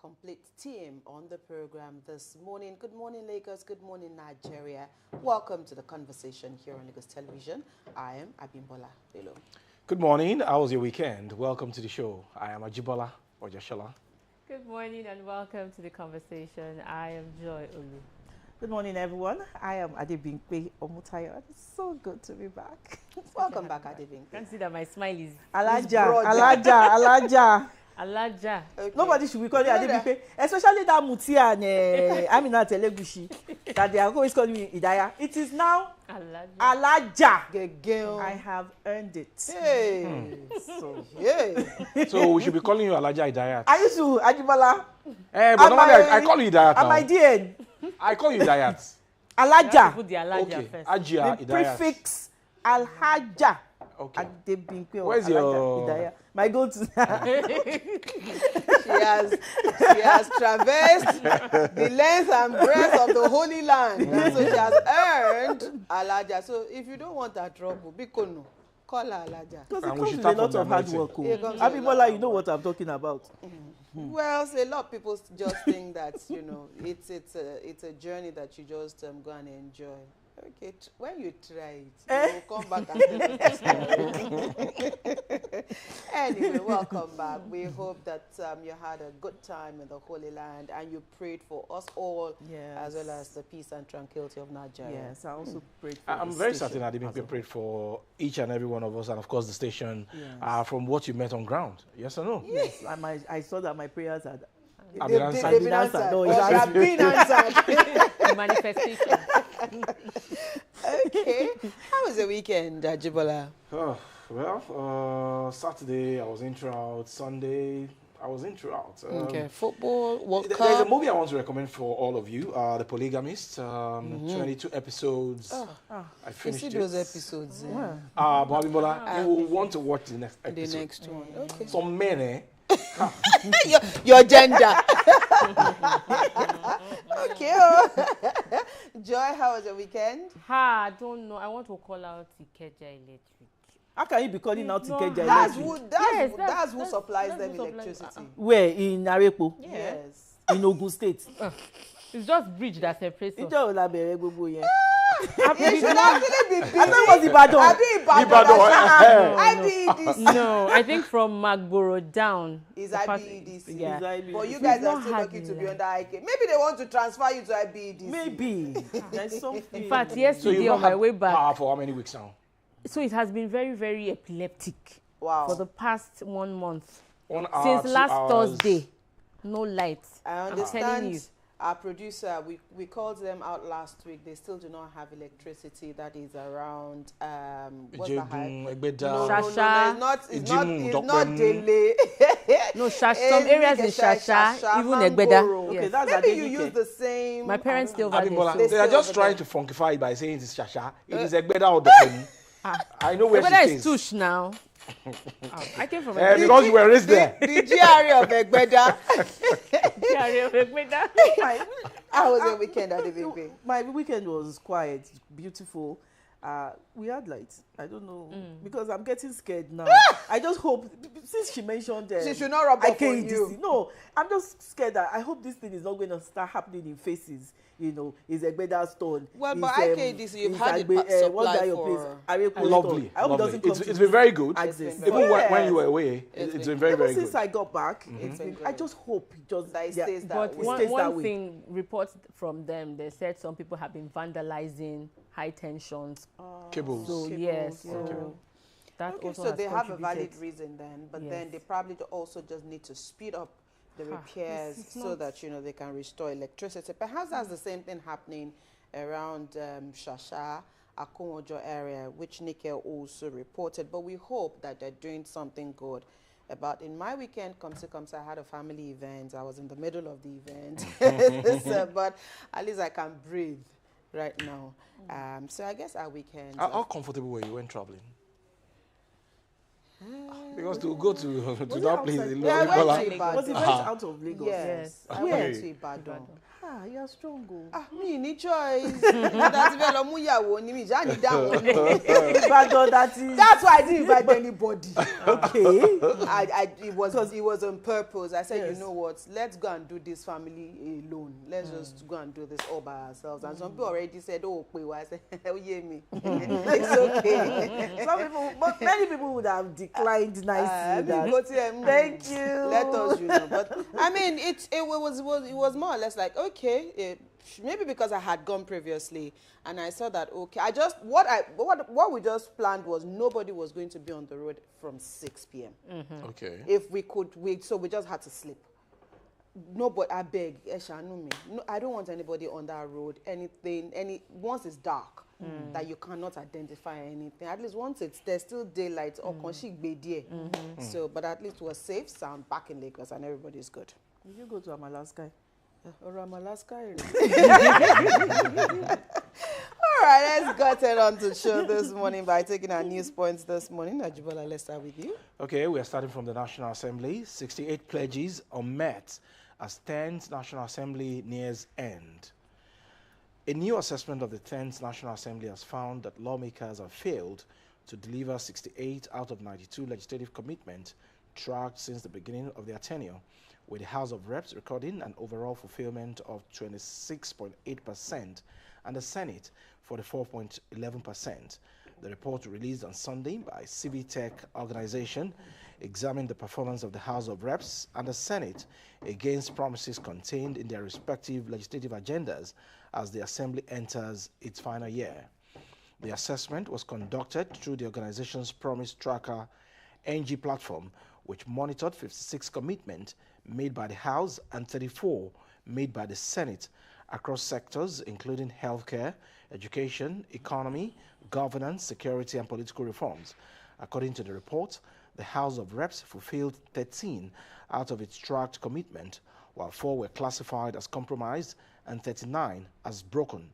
complete team on the program this morning. Good morning, Lagos. Good morning, Nigeria. Welcome to the conversation here on Lagos Television. I am Abimbola Bello. Good morning. How was your weekend? Welcome to the show. I am Ajibola Ojashola. Good morning and welcome to the conversation. I am Joy Olu. Good morning, everyone. I am Adebimpe Omutayo. It's so good to be back. Welcome back, Adebimpe. Can't see that my smile is Alaja. Okay. Nobody should be calling Adebimpe, especially that Mutia and Amina Telegushi, that they are always calling me Idaya. It is now Alaja. Girl. I have earned it. Hey. So, Yeah. So we should be calling you Alaja Idayat. I used to Ajibola. But normally I call you Idayat now. Am I DN? I call you Idayat. Alaja. Put the Alaja Okay. first. Ajia The Idayat. prefix Alhaja. Okay. Adebimpe or Where's Alaja your- Idaya. My go-to. She has traversed the length and breadth of the Holy Land. So she has earned Alaja. So if you don't want that trouble, Bikono, call her Alaja. Because And it we comes should with tap a lot on the of hard anointing. work. It comes with a lot Abibola, of you know work. what I'm talking about. Well, so a lot of people just think that, it's a journey that you just go and enjoy. Okay, when you try it, you will come back and tell us. Anyway, welcome back. We hope that you had a good time in the Holy Land and you prayed for us all, as well as the peace and tranquility of Nigeria. Yes, I also prayed for I'm the very station certain Adebimpe as a prayed for each and every one of us, and of course the station. Yes. From what you met on ground, yes or no? Yes, I saw that my prayers had I've been answered. They've been answered. No, Or it's they have been answered. The manifestation. Okay. How was the weekend, Ajibola? Oh, well, Saturday I was in throughout. Sunday I was in throughout. Okay. Football, World There's a Cup. movie I want to recommend for all of you, The Polygamist, 22 episodes. I You finished see it. those episodes. But Abimbola, you will want to watch the next The episode. next one. Okay. Some men, your gender. Okay. Joy, how was your weekend? I don't know. I want to call out Ikeja Electric. How can you be calling out No, Ikeja That's Electric? who, who supplies them who supplies- electricity. Where? In Arepo? Yes. In Ogun State? It's just bridge that separates us. Ìjọ́ wo la bẹ̀rẹ̀ gbogbo yẹn? It should actually be big. I thought it was Ibadan. IBEDC. No, I think from Magboro down. Is the part- IBEDC. Yeah. But you guys We've are not still had lucky to it, be like- under IK. Maybe they want to transfer you to IBEDC. Maybe. There's something. In fact, So yesterday you on my have way back, power for how many weeks now? so it has been very, very epileptic Wow. for the past 1 month. 1 hour, Since 2 last hours. Thursday, no light. I I'm understand telling you. our producer, we called them out last week. They still do not have electricity. That is around, what's the high? Ijegun, Egbeda. No, Shasha. it's not Ijimu, delay. No, some areas in Shasha, even Egbeda. Okay, Yes. that's Maybe you Adenike. use the same. My parents stay over Abimbola, there. they are stay just over trying there. to funkify it by saying it is Shasha. It is Egbeda or the phone. I know where Egbeda she is stays. Tush now. I came from Because you were raised there. The GRA of Egbeda. Egbeda. How was your weekend at the baby? My weekend was quiet, beautiful. We had lights. I don't know because I'm getting scared now. I just hope since she mentioned She should not rub off on you. No, I'm just scared that I hope this thing is not going to start happening in faces. Is Egbeda stone. Well, is, but IKDC, you've is had it what's that supply your for- place? Arepo Lovely, stone. I hope it lovely. doesn't come It's to been very good. access. Even Yes. when you were away, it's been very, Ever very since good. I got back, been I great. just hope it just That it yeah, stays that But way. stays that one way. thing, reports from them, they said some people have been vandalizing high tensions. Cables. So Cables, yes, yeah. so that Okay, also so has they have a valid contributed. reason then, but Yes. then they probably also just need to speed up the repairs it's so not- that they can restore electricity. Perhaps that's the same thing happening around Shasha, Akonwojo area, which Nickel also reported. But we hope that they're doing something good about. In my weekend, I had a family event. I was in the middle of the event, but at least I can breathe right now. So I guess our weekend. How comfortable were you when traveling? Because to go to Was it that place, outside? in Yeah, I Ebola. went to Ibadan. Was it very out of Lagos? Yes, I Where? went to Ibadan. Ah, you are strong. Oh. Ah, me ní choice. That's where lọ mú ìyàwó ni mi ja ni that one. Ibadan, that is. That's why I didn't invite anybody. Okay. It was on purpose. I said, Yes. you know what? Let's go and do this family alone. Let's just go and do this all by ourselves. And some people already said, oh, I said, oh, yeah, me. It's okay. Some people, but many people would have declined nicely. Thank you. Let us, you know. But I mean, it was more or less like, okay, maybe because I had gone previously, and I saw that, okay, what we just planned was nobody was going to be on the road from 6 p.m. Okay. If we could wait, so we just had to sleep. Nobody, I beg, no, I don't want anybody on that road. Once it's dark, that you cannot identify anything. At least once there's still daylight, or so, but at least we're safe, sound, back in Lagos, and everybody's good. Did you go to Amalaskai? Or Amalaskai? All right, let's get on to the show this morning by taking our news points this morning. Ajibola, let's start with you. Okay, we are starting from the National Assembly. 68 pledges are met as 10th National Assembly nears end. A new assessment of the 10th National Assembly has found that lawmakers have failed to deliver 68 out of 92 legislative commitments tracked since the beginning of their tenure, with the House of Reps recording an overall fulfillment of 26.8% and the Senate 44.11%. The report released on Sunday by Civitech organization examined the performance of the House of Reps and the Senate against promises contained in their respective legislative agendas as the Assembly enters its final year. The assessment was conducted through the organization's Promise Tracker NG platform, which monitored 56 commitments made by the House and 34 made by the Senate across sectors including healthcare, education, economy, governance, security, and political reforms. According to the report, the House of Reps fulfilled 13 out of its tracked commitment, while 4 were classified as compromised and 39 as broken.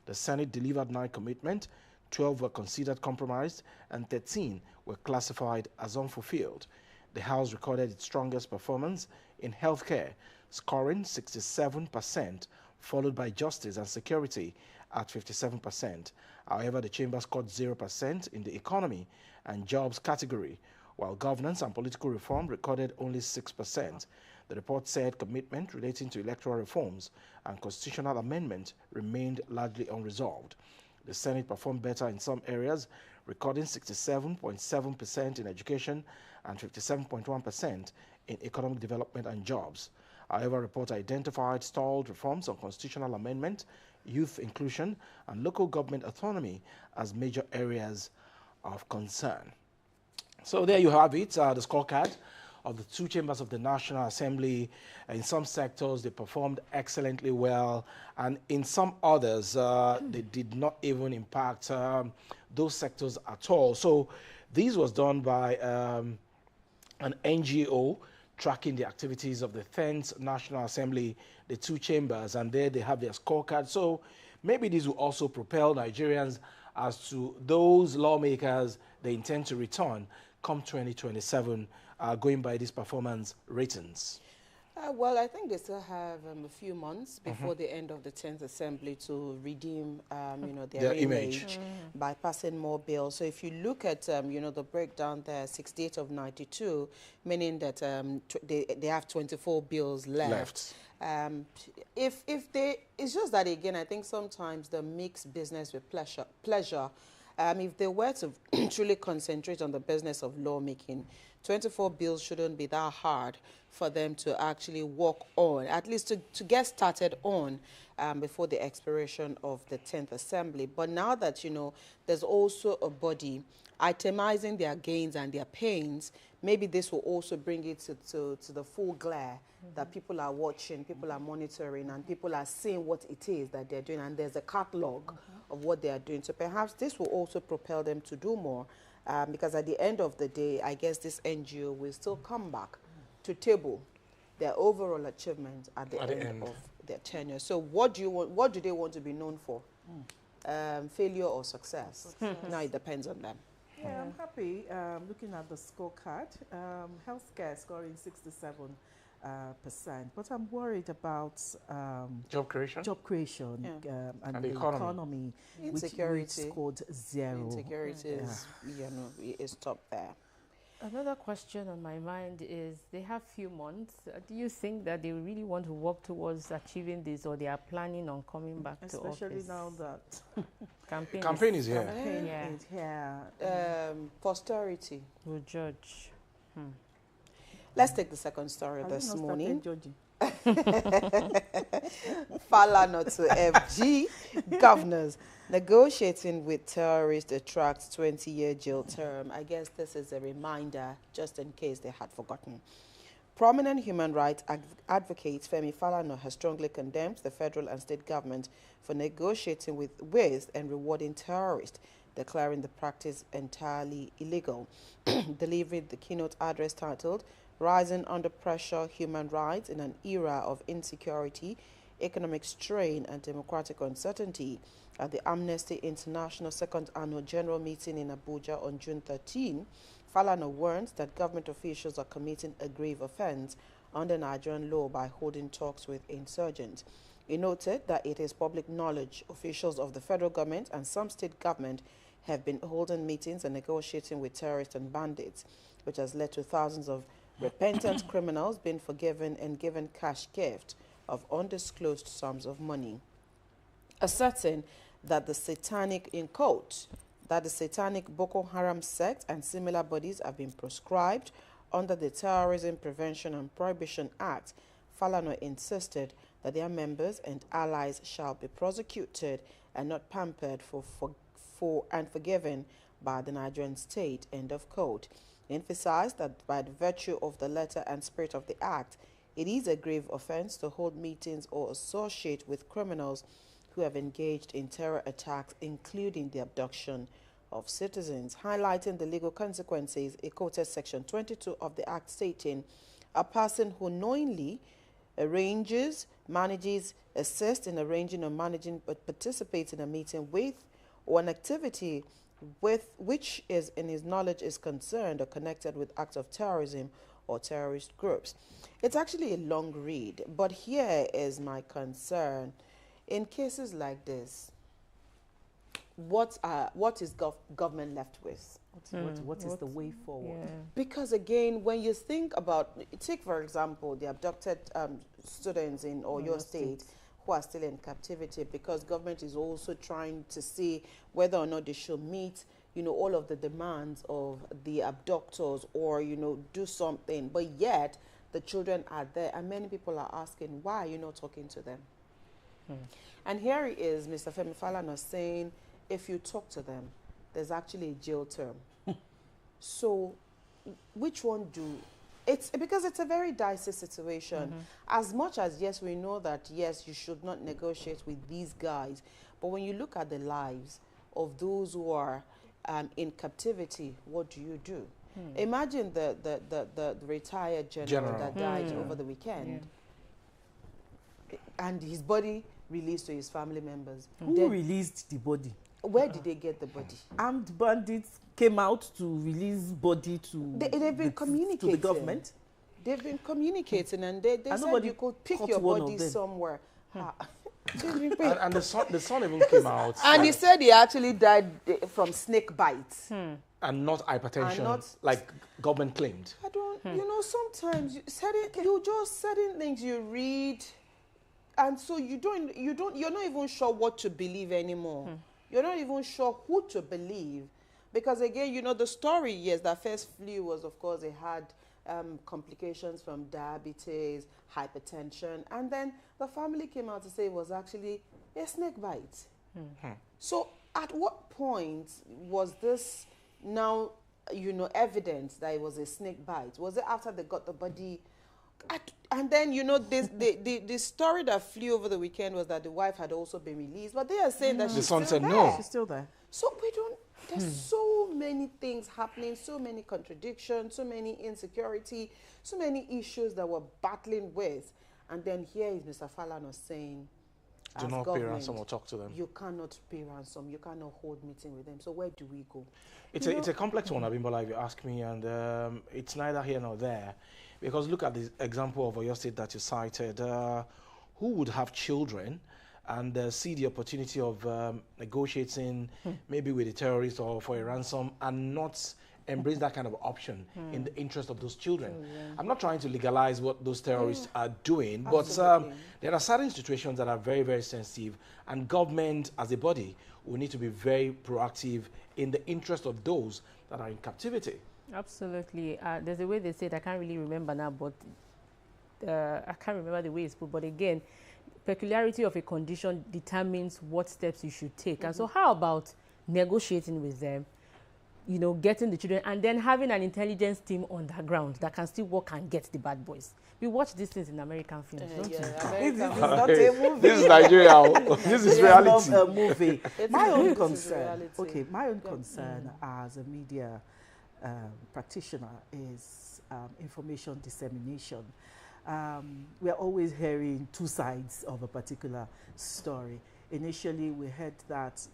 The Senate delivered 9 commitments, 12 were considered compromised, and 13 were classified as unfulfilled. The House recorded its strongest performance in healthcare, scoring 67%, followed by justice and security at 57%. However, the chamber scored 0% in the economy and jobs category, while governance and political reform recorded only 6%. The report said commitment relating to electoral reforms and constitutional amendment remained largely unresolved. The Senate performed better in some areas, recording 67.7% in education and 57.1% in economic development and jobs. However, the report identified stalled reforms on constitutional amendment, youth inclusion, and local government autonomy as major areas of concern. So there you have it, the scorecard of the 2 chambers of the National Assembly. In some sectors, they performed excellently well, and in some others, they did not even impact those sectors at all. So this was done by an NGO tracking the activities of the 10th National Assembly, the 2 chambers, and there they have their scorecard. So maybe this will also propel Nigerians as to those lawmakers they intend to return come 2027, going by these performance ratings. Well, I think they still have a few months before the end of the 10th Assembly to redeem, their image by passing more bills. So if you look at, the breakdown there, 68 of 92, meaning that they have 24 bills left. It's just that, again, I think sometimes they mix business with pleasure. If they were to truly concentrate on the business of lawmaking, 24 bills shouldn't be that hard for them to actually work on, at least to get started on before the expiration of the 10th Assembly. But now that, there's also a body itemizing their gains and their pains, maybe this will also bring it to the full glare that people are watching, people are monitoring, and people are seeing what it is that they're doing, and there's a catalog of what they are doing. So perhaps this will also propel them to do more, because at the end of the day, I guess this NGO will still come back to table their overall achievement at the end of their tenure. So what do they want to be known for? Failure or success? Now it depends on them. Yeah, I'm happy looking at the scorecard. Healthcare scoring 67%, but I'm worried about Job creation? job creation and the the economy. which scored 0. Insecurity is, is top there. Another question on my mind is they have few months. Do you think that they really want to work towards achieving this, or they are planning on coming back to office? Especially now that Campaign is here. campaign Yeah. is here. Posterity. We'll judge. Let's take the second story Have this you not morning. started judging? Falana to FG. Governors negotiating with terrorists attracts 20-year jail term. I guess this is a reminder, just in case they had forgotten. Prominent human rights advocate Femi Falana has strongly condemned the federal and state government for negotiating with and rewarding terrorists, declaring the practice entirely illegal. Delivering the keynote address titled Rising Under Pressure, Human Rights in an Era of Insecurity, Economic Strain and Democratic Uncertainty at the Amnesty International Second Annual General Meeting in Abuja on June 13, Falana warns that government officials are committing a grave offense under Nigerian law by holding talks with insurgents. He noted that it is public knowledge officials of the federal government and some state government have been holding meetings and negotiating with terrorists and bandits, which has led to thousands of repentant criminals being forgiven and given cash gift of undisclosed sums of money, asserting that the satanic Boko Haram sect and similar bodies have been proscribed under the Terrorism Prevention and Prohibition Act. Falana insisted that their members and allies shall be prosecuted and not pampered and forgiven by the Nigerian state, end of quote. He emphasized that by the virtue of the letter and spirit of the act, it is a grave offense to hold meetings or associate with criminals who have engaged in terror attacks, including the abduction of citizens. Highlighting the legal consequences, he quoted Section 22 of the Act stating, a person who knowingly arranges, manages, assists in arranging or managing, but participates in a meeting with or an activity with which is in his knowledge is concerned or connected with acts of terrorism or terrorist groups. It's actually a long read, but here is my concern. In cases like this, what is government left with? What is the way forward? Yeah. Because again, when you think about, take for example, the abducted students in Oyo State who are still in captivity, because government is also trying to see whether or not they should meet, all of the demands of the abductors or, do something. But yet, the children are there, and many people are asking, why are you not talking to them? And here he is, Mr. Femi Falana, saying, if you talk to them, there's actually a jail term. So, which one do? It's because it's a very dicey situation. As much as, yes, we know that, yes, you should not negotiate with these guys, but when you look at the lives of those who are in captivity, what do you do? Imagine the retired general that died over the weekend, and his body released to his family members. Who released the body? Where did they get the body? Armed bandits came out to release body to They've been communicating to the government. They've been communicating, and they said you could pick your body somewhere. And the son even came out. And he said he actually died from snake bites. And not hypertension, like government claimed. I don't, sometimes certain things you read, and so you're not even sure what to believe anymore. You're not even sure who to believe. Because again, the story, yes, that first flu was, of course, it had complications from diabetes, hypertension, and then the family came out to say it was actually a snake bite. So at what point was this now, evidence that it was a snake bite? Was it after they got the body? And then, the story that flew over the weekend was that the wife had also been released, but they are saying that the son said no. She's still there. So there's so many things happening, so many contradictions, so many insecurity, so many issues that we're battling with. And then here is Mr. Falana saying, Do as not pay government, ransom or talk to them. you cannot pay ransom. You cannot hold meeting with them. So where do we go? It's a complex one, Abimbola, if you ask me, and it's neither here nor there. Because look at the example of Oyo State that you cited. Who would have children and see the opportunity of negotiating maybe with a terrorist or for a ransom and not embrace that kind of option in the interest of those children? I'm not trying to legalize what those terrorists are doing, but there are certain situations that are very, very sensitive, and government as a body will need to be very proactive in the interest of those that are in captivity. Absolutely. There's a way they say it, I can't really remember now, but I can't remember the way it's put, but again, peculiarity of a condition determines what steps you should take. And so how about negotiating with them, you know, getting the children, and then having an intelligence team on the ground that can still work and get the bad boys? We watch these things in American films, don't you? This is not a movie. This is Nigeria. This is reality. It's not a movie. My own This is concern, reality. okay, my own concern as a media practitioner is information dissemination. We are always hearing two sides of a particular story. Initially, we heard that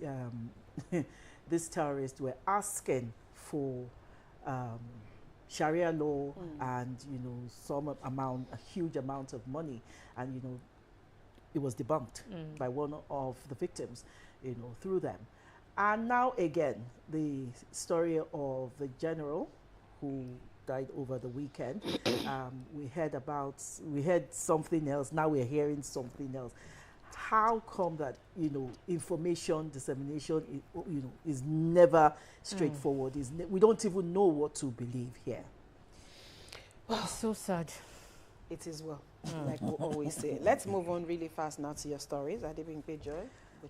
these terrorists were asking for Sharia law and, you know, some amount, a huge amount of money, and, you know, it was debunked by one of the victims, you know, through them. And now again, the story of the general who died over the weekend. We heard something else. Now we're hearing something else. How come that, you know, information dissemination, you know, is never straightforward? We don't even know what to believe here. It's so sad. It is well, like we always say. Let's move on really fast now to your stories. Adebimpe Joy.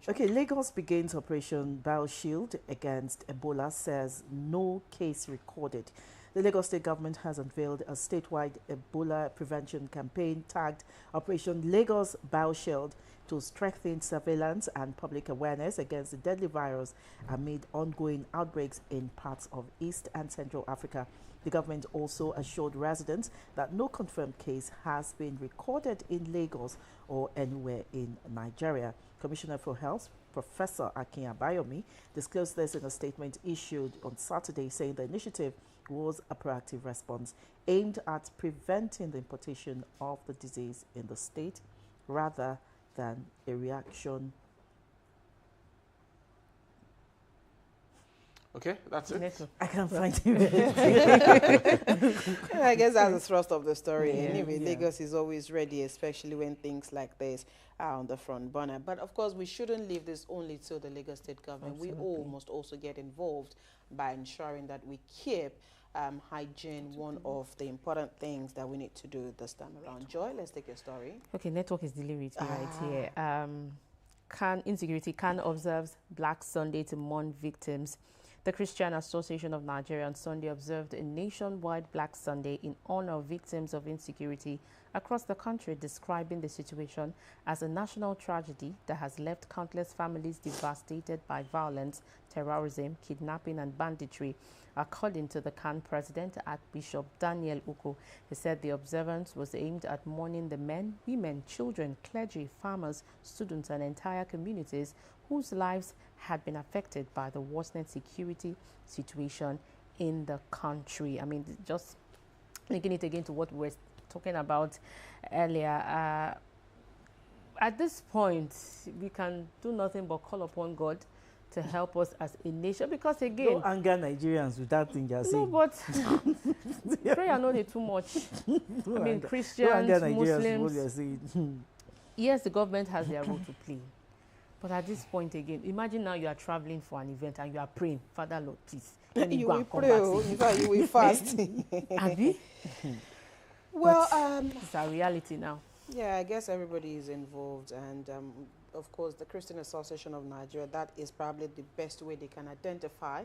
Okay, Lagos begins Operation BioShield against Ebola, says no case recorded. The Lagos State government has unveiled a statewide Ebola prevention campaign tagged Operation Lagos BioShield to strengthen surveillance and public awareness against the deadly virus amid ongoing outbreaks in parts of East and Central Africa. The government also assured residents that no confirmed case has been recorded in Lagos or anywhere in Nigeria. Commissioner for Health, Professor Akin Abayomi, disclosed this in a statement issued on Saturday, saying the initiative was a proactive response aimed at preventing the importation of the disease in the state rather than a reaction. Okay, that's it. I can't find it. I guess that's the thrust of the story. Anyway, yeah. Lagos is always ready, especially when things like this are on the front burner. But of course, we shouldn't leave this only to the Lagos State government. Absolutely. We all must also get involved by ensuring that we keep hygiene one of the important things that we need to do this time around. Joy, let's take your story. Okay, network is dealing with me right here. Insecurity can observes Black Sunday to mourn victims. The Christian Association of Nigeria on Sunday observed a nationwide Black Sunday in honor of victims of insecurity across the country, describing the situation as a national tragedy that has left countless families devastated by violence, terrorism, kidnapping, and banditry. According to the CAN president, Archbishop Daniel Uko, he said the observance was aimed at mourning the men, women, children, clergy, farmers, students, and entire communities whose lives had been affected by the worsening security situation in the country. I mean, just linking it again to what we were talking about earlier. At this point, we can do nothing but call upon God to help us as a nation, because again, Don't anger Nigerians with that thing you're saying. no, but prayer not too much. I mean, Christians, Don't anger Nigerians with what Muslims. you're saying. Yes, the government has their role to play. But at this point again, imagine now you are traveling for an event and you are praying, Father Lord, please, let me You go will and come pray, back in fact, you will fast. Abi? Well, It's our reality now. yeah, I guess everybody is involved, and of course, the Christian Association of Nigeria, that is probably the best way they can identify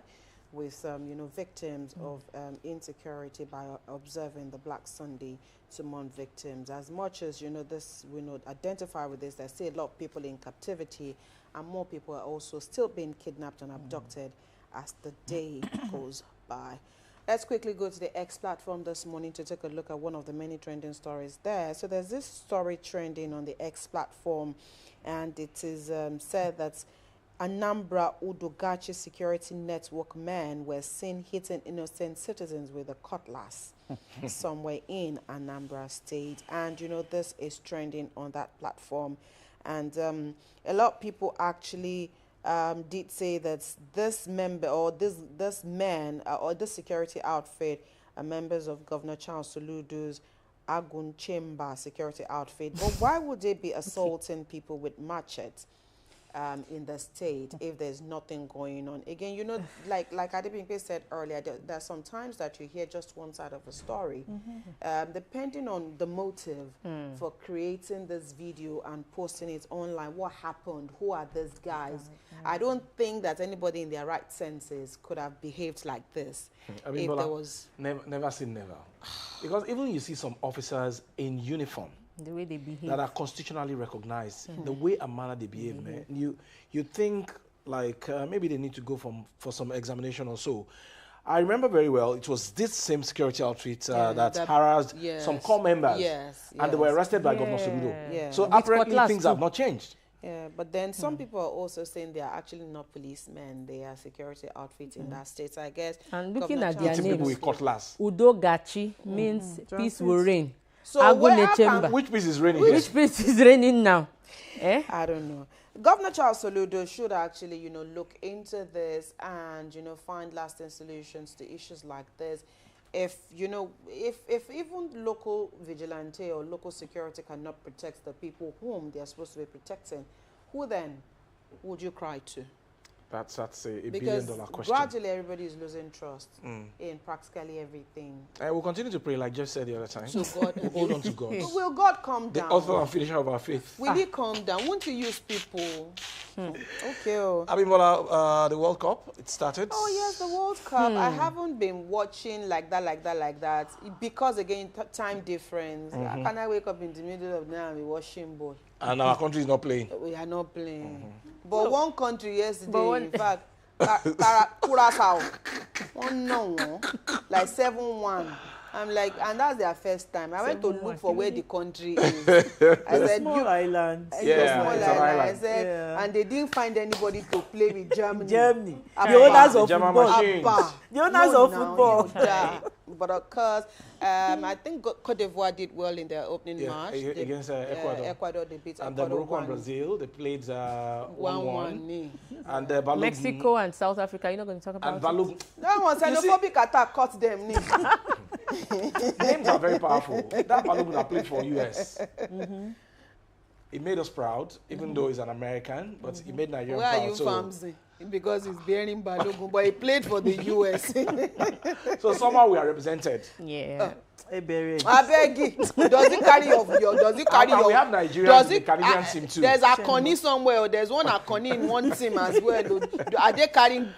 with, you know, victims of insecurity by observing the Black Sunday to mourn victims. As much as, you know, this, we know, identify with this, there's still a lot of people in captivity, and more people are also still being kidnapped and abducted as the day goes by. Let's quickly go to the X platform this morning to take a look at one of the many trending stories there. So there's this story trending on the X platform, and it is said that Anambra Udogachi security network men were seen hitting innocent citizens with a cutlass somewhere in Anambra State. And, you know, this is trending on that platform. And a lot of people actually did say that this member or this man or this security outfit are members of Governor Charles Soludo's Agun Chamber security outfit. But why would they be assaulting people with machetes in the state if there's nothing going on? Again, you know, like Adebimpe said earlier, there are some times that you hear just one side of a story. Depending on the motive for creating this video and posting it online, what happened, who are these guys? I don't think that anybody in their right senses could have behaved like this. I mean, if there was never say never. Because even you see some officers in uniform, The way they behave. that are constitutionally recognized, the way and manner they behave, man. You think like maybe they need to go for some examination or so. I remember very well, it was this same security outfit that harassed some core members. And they were arrested by Governor Soludo. So apparently things have not changed. Yeah, but then some people are also saying they are actually not policemen, they are security outfits in that state. So I guess. And looking at Governor their Charles People names, with cutlass. Udogachi means peace will reign. So Agune Chamber. Which piece is raining here? Which peace is reigning now? Eh? I don't know. Governor Charles Soludo should actually, you know, look into this and, you know, find lasting solutions to issues like this. If, you know, if even local vigilante or local security cannot protect the people whom they are supposed to be protecting, who then would you cry to? That's a $1 Because billion question. gradually everybody is losing trust in practically everything. And we'll continue to pray, like Jeff said the other time. So God, We'll hold on to God. will God calm The down? author and finisher of our faith. Will he calm down? Won't you use people? Okay. Oh. Abimbola, the World Cup, it started. Oh yes, the World Cup. I haven't been watching like that, because again, time difference. Can I wake up in the middle of the night and be watching ball? And our country is not playing. We are not playing. But one country yesterday, in fact, Curaçao, like 7-1. I'm like, and that's their first time. I went to look for where the country is. I said, Small island. It's Yeah, a small it's an island. I island. said, and they didn't find anybody to play with Germany. Germany. Abba. The owners of German football. machines. Abba. The owners No, of now, football. you die. But of course, I think Cote d'Ivoire did well in their opening match. Against Ecuador. Ecuador, they beat And Ecuador Morocco and Brazil, they played 1-1. 1-1. And Balogun, Mexico and South Africa, you're not going to talk about and Balogun. That one xenophobic attack cut them knee. Names are very powerful. That Balogun that played for US. He made us proud, even though he's an American, but he made Nigeria Where proud. are you, Famsi? Because he's bearing Balogun, but he played for the US. So somehow we are represented. Yeah. Hey, Barry. I beg you. Does he carry your does he carry And your we have Nigerians does in the Caribbean team too. There's Akoni somewhere, or there's one Akoni in one team as well. Are they carrying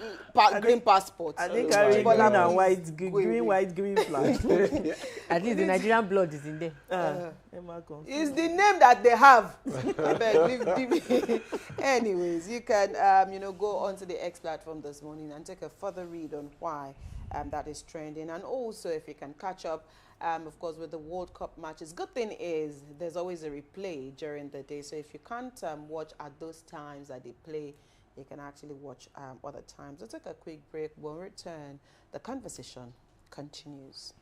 green passports? I think Oh I read my green God. and white, green, white, green flag. At least the Nigerian blood is in there. It's the name that they have. I beg, anyways, you can you know, go onto the X platform this morning and take a further read on why that is trending, and also if you can catch up of course with the World Cup matches. Good thing is there's always a replay during the day, so if you can't watch at those times that they play, you can actually watch other times. We'll take a quick break. When we return, the conversation continues.